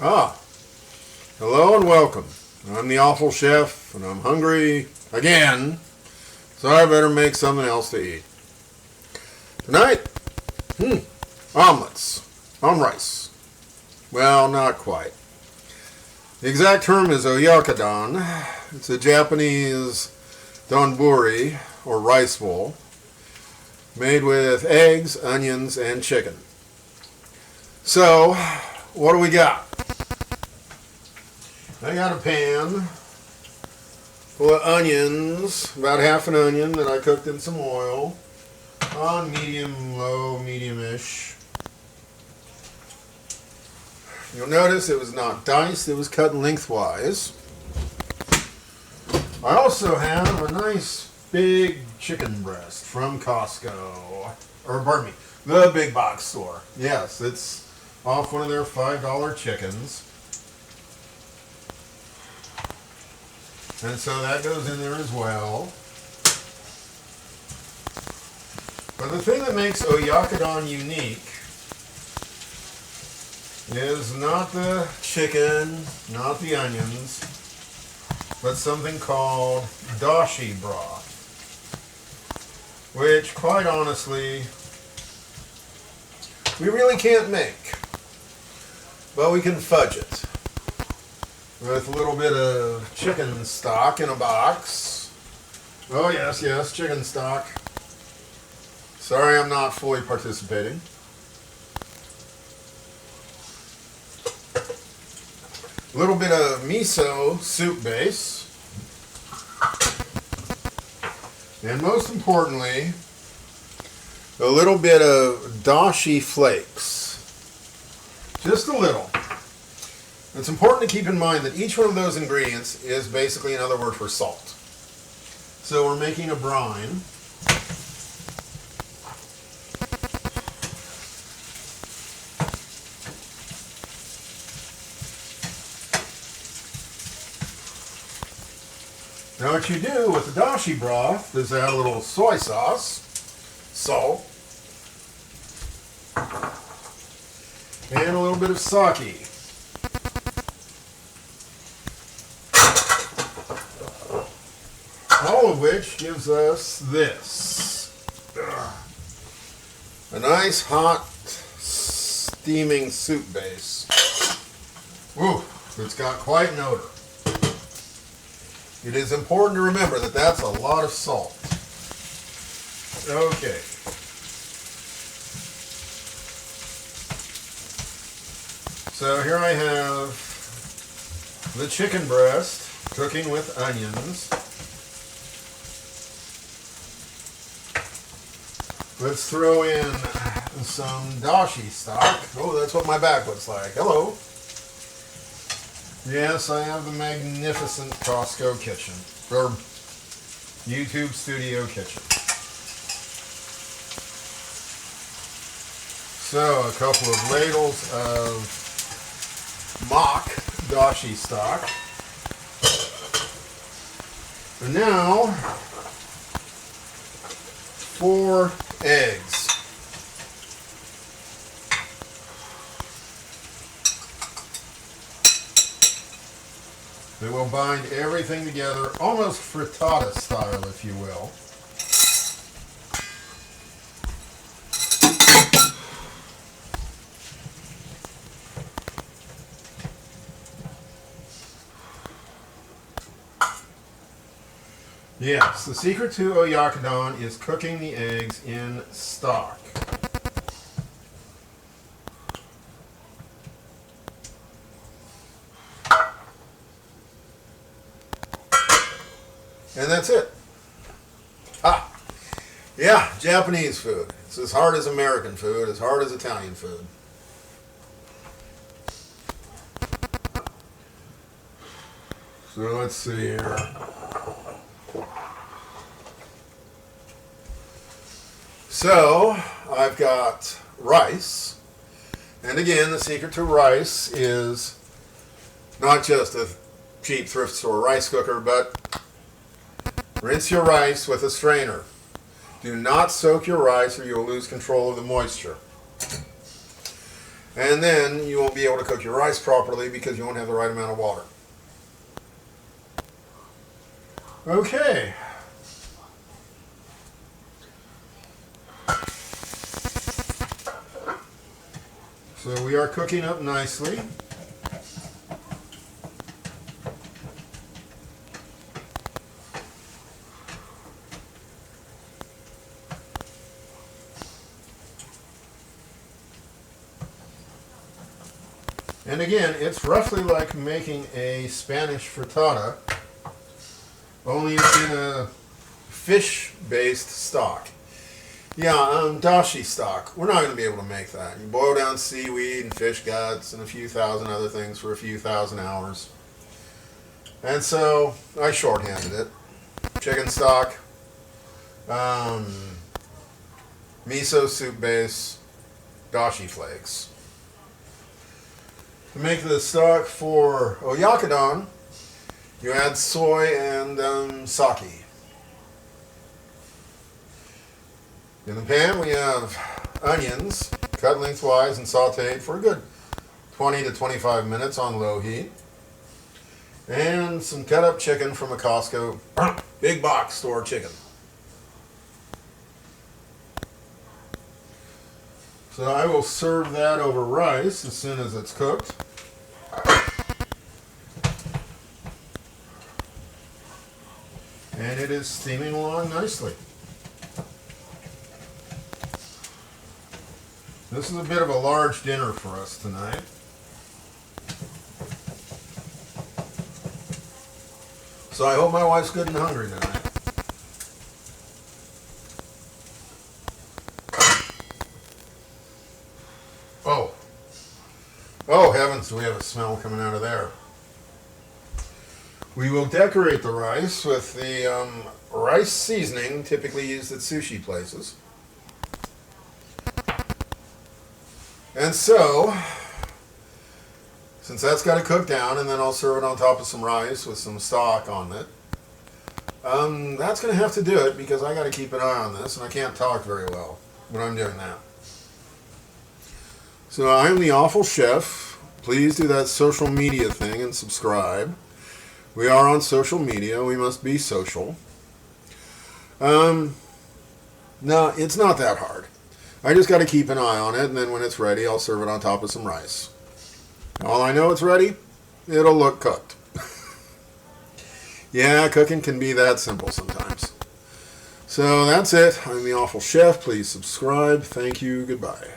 Ah, hello and welcome. I'm the awful chef, and I'm hungry again, so I better make something else to eat. Tonight, omelets on rice. Well, not quite. The exact term is Oyakodon. It's a Japanese donburi, or rice bowl, made with eggs, onions, and chicken. So, what do we got? I got a pan full of onions, about half an onion that I cooked in some oil on medium, low, medium-ish. You'll notice it was not diced, it was cut lengthwise. I also have a nice big chicken breast from Costco, or pardon me, the big box store. Yes, it's off one of their $5 chickens. And so that goes in there as well. But the thing that makes Oyakodon unique is not the chicken, not the onions, but something called dashi broth, which, quite honestly, we really can't make, but we can fudge it with a little bit of chicken stock in a box. Oh yes, chicken stock. Sorry I'm not fully participating. A little bit of miso soup base. And most importantly, a little bit of Dashi Flakes. Just a little. It's important to keep in mind that each one of those ingredients is basically another word for salt. So we're making a brine. Now what you do with the dashi broth is add a little soy sauce, salt, and a little bit of sake. All of which gives us this. A nice hot steaming soup base. Ooh, it's got quite an odor. It is important to remember that that's a lot of salt. Okay. So here I have the chicken breast cooking with onions. Let's throw in some dashi stock. Oh, that's what my back looks like. Hello. Yes, I have the magnificent Costco kitchen, or YouTube studio kitchen. So, a couple of ladles of mock dashi stock. And now, 4 eggs. They will bind everything together, almost frittata style, if you will. Yes, the secret to Oyakodon is cooking the eggs in stock. And that's it. Ah, yeah, Japanese food. It's as hard as American food, as hard as Italian food. So let's see here. So, I've got rice. And again, the secret to rice is not just a cheap thrift store rice cooker, but rinse your rice with a strainer. Do not soak your rice or you'll lose control of the moisture. And then you won't be able to cook your rice properly because you won't have the right amount of water. Okay. So we are cooking up nicely. And again, it's roughly like making a Spanish frittata, only it's in a fish-based stock. Yeah, dashi stock. We're not going to be able to make that. You boil down seaweed and fish guts and a few thousand other things for a few thousand hours. And so I shorthanded it. Chicken stock, miso soup base, dashi flakes. To make the stock for Oyakodon, you add soy and sake. In the pan we have onions cut lengthwise and sauteed for a good 20 to 25 minutes on low heat. And some cut up chicken from a Costco big box store chicken. So I will serve that over rice as soon as it's cooked. And it is steaming along nicely. This is a bit of a large dinner for us tonight. So I hope my wife's good and hungry tonight. Oh heavens, do we have a smell coming out of there. We will decorate the rice with the rice seasoning typically used at sushi places. And so, since that's got to cook down, and then I'll serve it on top of some rice with some stock on it, that's going to have to do it because I got to keep an eye on this, and I can't talk very well when I'm doing that. So I'm the Awful Chef. Please do that social media thing and subscribe. We are on social media. We must be social. No, it's not that hard. I just got to keep an eye on it, and then when it's ready, I'll serve it on top of some rice. All I know it's ready, it'll look cooked. Yeah, cooking can be that simple sometimes. So that's it. I'm the Awful Chef. Please subscribe. Thank you. Goodbye.